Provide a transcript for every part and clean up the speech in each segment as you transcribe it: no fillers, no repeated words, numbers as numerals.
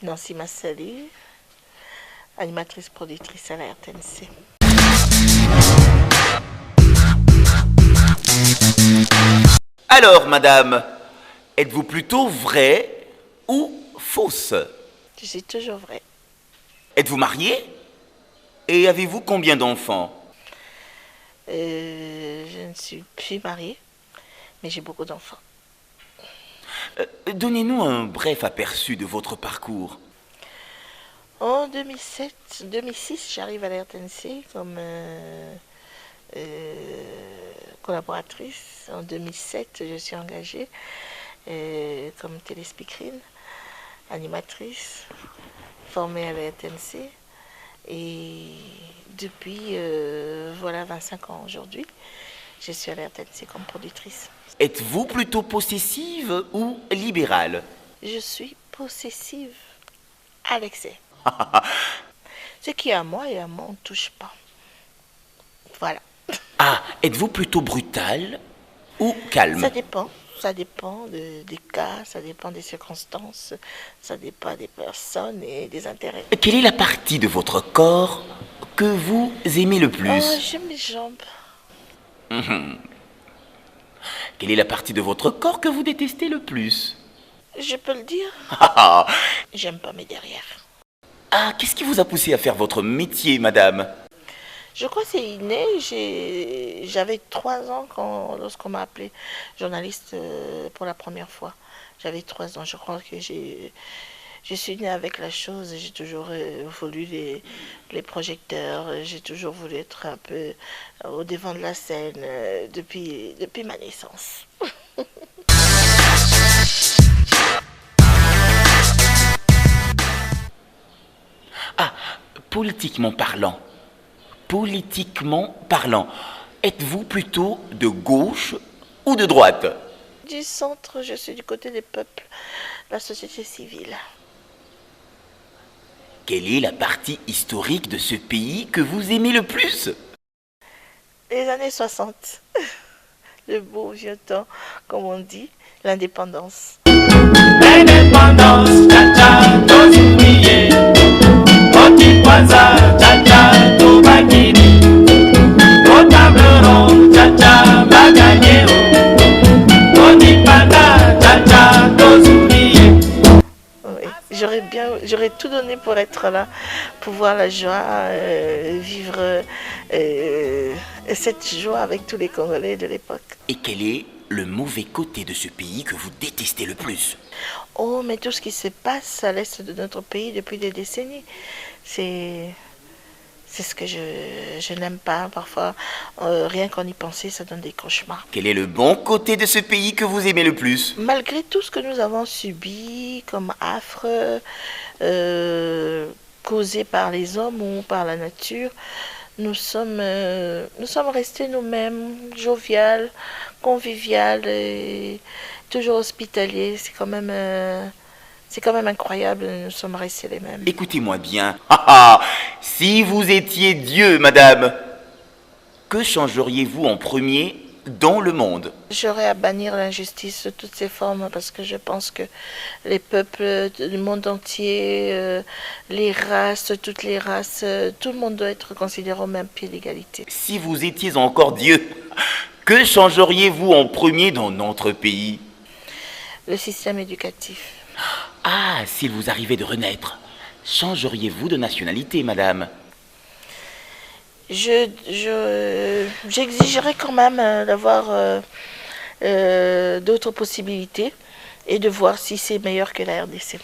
Nancy Massali, animatrice productrice à la RTNC. Alors, madame, êtes-vous plutôt vraie ou fausse? Je suis toujours vraie. Êtes-vous mariée? Et avez-vous combien d'enfants? Je ne suis plus mariée, mais j'ai beaucoup d'enfants. Donnez-nous un bref aperçu de votre parcours. En 2006, j'arrive à la RTNC comme collaboratrice. En 2007, je suis engagée comme téléspeakerine, animatrice, formée à la RTNC. Et depuis, voilà, 25 ans aujourd'hui, je suis à la RTNC comme productrice. Êtes-vous plutôt possessive ou libérale? Je suis possessive à l'excès. Ce qui est à moi et à moi, on ne touche pas. Voilà. Ah, êtes-vous plutôt brutale ou calme? Ça dépend des cas, ça dépend des circonstances, ça dépend des personnes et des intérêts. Quelle est la partie de votre corps que vous aimez le plus? Oh, j'aime les jambes. Quelle est la partie de votre corps que vous détestez le plus? Je peux le dire. J'aime pas mes derrière. Ah, qu'est-ce qui vous a poussé à faire votre métier, madame? Je crois que c'est inné. J'avais 3 ans lorsqu'on m'a appelé journaliste pour la première fois. J'avais 3 ans. Je crois que je suis née avec la chose. J'ai toujours voulu les projecteurs. J'ai toujours voulu être un peu au devant de la scène depuis ma naissance. Ah, politiquement parlant, êtes-vous plutôt de gauche ou de droite? Du centre, je suis du côté des peuples, la société civile. Quelle est la partie historique de ce pays que vous aimez le plus? Les années 60, le beau vieux temps, comme on dit, l'indépendance. L'indépendance, tata, tozuie. Oti kwanza, tata, tobakini. Otableron, tata, baganyeo. Oti panda, tata, tozuie. Oui, j'aurais tout donné pour être là, pour voir la joie, vivre cette joie avec tous les Congolais de l'époque. Et quel est le mauvais côté de ce pays que vous détestez le plus? Oh, mais tout ce qui se passe à l'est de notre pays depuis des décennies, c'est ce que je n'aime pas. Parfois, rien qu'en y penser, ça donne des cauchemars. Quel est le bon côté de ce pays que vous aimez le plus? Malgré tout ce que nous avons subi comme affre, causé par les hommes ou par la nature, nous sommes restés nous-mêmes, joviales, conviviales et toujours hospitaliers. C'est quand même incroyable, nous sommes restés les mêmes. Écoutez-moi bien. Si vous étiez Dieu, madame, que changeriez-vous en premier dans le monde? J'aurais à bannir l'injustice de toutes ses formes parce que je pense que les peuples du monde entier, les races, toutes les races, tout le monde doit être considéré au même pied d'égalité. Si vous étiez encore Dieu, que changeriez-vous en premier dans notre pays? Le système éducatif. Ah, s'il vous arrivait de renaître, changeriez-vous de nationalité, madame? J'exigerais quand même d'avoir d'autres possibilités et de voir si c'est meilleur que la RDC.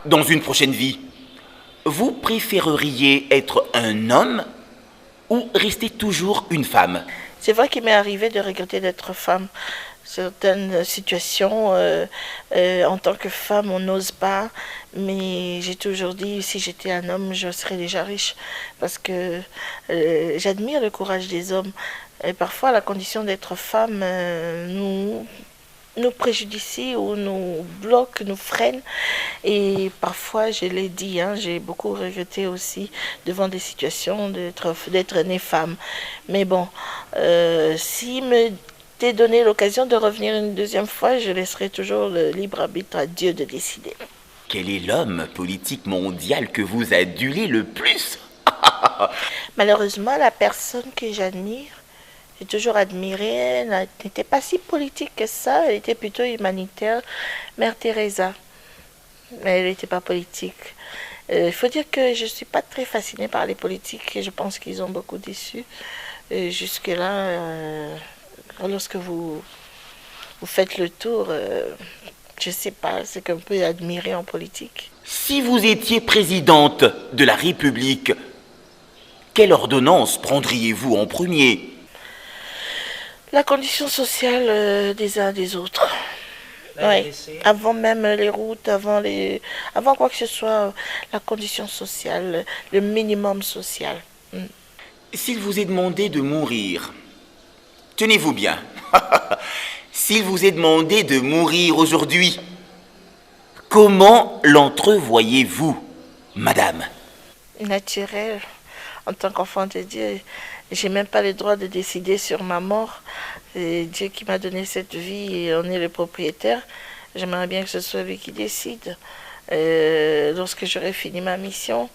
Dans une prochaine vie, vous préféreriez être un homme ou rester toujours une femme? C'est vrai qu'il m'est arrivé de regretter d'être femme. Certaines situations, en tant que femme, on n'ose pas. Mais j'ai toujours dit, si j'étais un homme, je serais déjà riche. Parce que j'admire le courage des hommes. Et parfois, la condition d'être femme nous préjudicie ou nous bloque, nous freine. Et parfois, je l'ai dit, j'ai beaucoup regretté aussi devant des situations d'être née femme. Mais bon, si me m'était donné l'occasion de revenir une deuxième fois, je laisserai toujours le libre arbitre à Dieu de décider. Quel est l'homme politique mondial que vous adulez le plus? Malheureusement, la personne que j'admire, j'ai toujours admiré, elle n'était pas si politique que ça, elle était plutôt humanitaire, Mère Teresa. Mais elle n'était pas politique. Il faut dire que je ne suis pas très fascinée par les politiques et je pense qu'ils ont beaucoup déçu. Jusque-là, lorsque vous faites le tour, je ne sais pas ce qu'on peut admirer en politique. Si vous étiez présidente de la République, quelle ordonnance prendriez-vous en premier? La condition sociale des uns des autres. Oui, avant même les routes, avant quoi que ce soit, la condition sociale, le minimum social. S'il vous est demandé de mourir, tenez-vous bien, s'il vous est demandé de mourir aujourd'hui, comment l'entrevoyez-vous, madame? Naturel. En tant qu'enfant de Dieu, j'ai même pas le droit de décider sur ma mort. C'est Dieu qui m'a donné cette vie et on est le propriétaire. J'aimerais bien que ce soit lui qui décide. Lorsque j'aurai fini ma mission,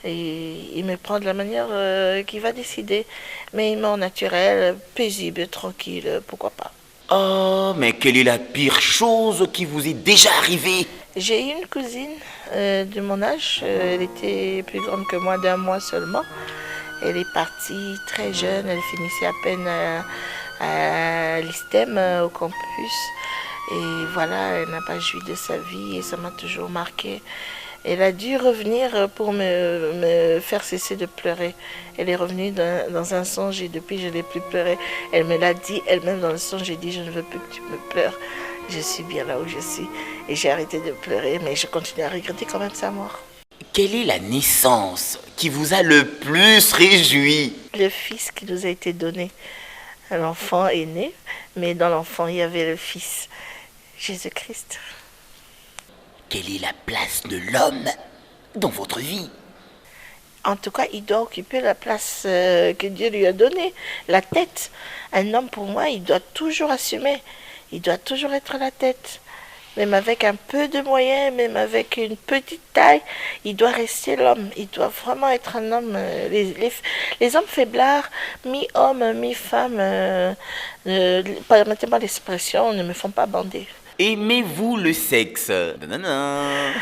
et il me prend de la manière qu'il va décider. Mais une mort naturelle, paisible, tranquille, pourquoi pas. Oh, mais quelle est la pire chose qui vous est déjà arrivée? J'ai eu une cousine de mon âge, elle était plus grande que moi d'1 mois seulement. Elle est partie très jeune, elle finissait à peine à l'ISTEM, au campus. Et voilà, elle n'a pas joui de sa vie et ça m'a toujours marqué. Elle a dû revenir pour me faire cesser de pleurer. Elle est revenue dans un songe et depuis je n'ai plus pleuré. Elle me l'a dit elle-même dans le songe, j'ai dit je ne veux plus que tu me pleures. Je suis bien là où je suis et j'ai arrêté de pleurer mais je continue à regretter quand même sa mort. Quelle est la naissance qui vous a le plus réjoui? Le fils qui nous a été donné. L'enfant est né, mais dans l'enfant il y avait le fils, Jésus-Christ. Quelle est la place de l'homme dans votre vie? En tout cas, il doit occuper la place que Dieu lui a donnée, la tête. Un homme, pour moi, il doit toujours assumer. Il doit toujours être la tête. Même avec un peu de moyens, même avec une petite taille, il doit rester l'homme. Il doit vraiment être un homme. Les hommes faiblards, mi-homme, mi-femme, permettez-moi l'expression, ne me font pas bander. Aimez-vous le sexe? Nanana.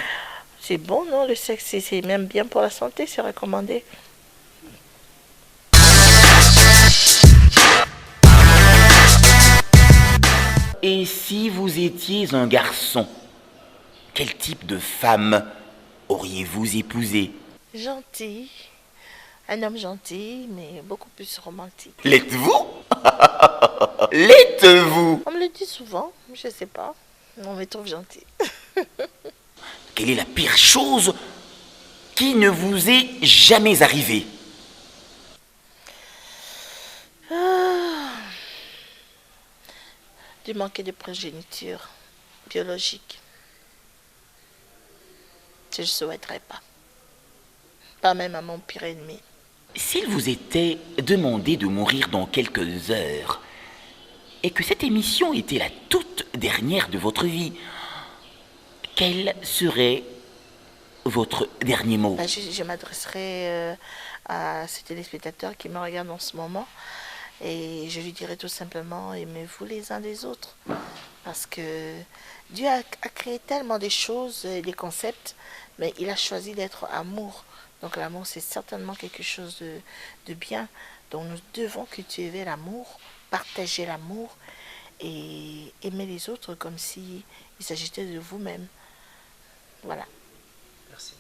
C'est bon, non, le sexe, c'est même bien pour la santé, c'est recommandé. Et si vous étiez un garçon, quel type de femme auriez-vous épousé? Gentil, un homme gentil, mais beaucoup plus romantique. L'êtes-vous? L'êtes-vous? On me le dit souvent, je sais pas, on me trouve gentil. Quelle est la pire chose qui ne vous est jamais arrivée? De manquer de progéniture biologique. Je ne souhaiterais pas. Pas même à mon pire ennemi. S'il vous était demandé de mourir dans quelques heures, et que cette émission était la toute dernière de votre vie, quel serait votre dernier mot? Je m'adresserai à ces téléspectateurs qui me regardent en ce moment et je lui dirai tout simplement aimez-vous les uns les autres parce que Dieu a créé tellement de choses, des concepts, mais il a choisi d'être amour. Donc l'amour c'est certainement quelque chose de bien. Donc nous devons cultiver l'amour, partager l'amour et aimer les autres comme s'il s'agissait de vous-même. Voilà. Merci.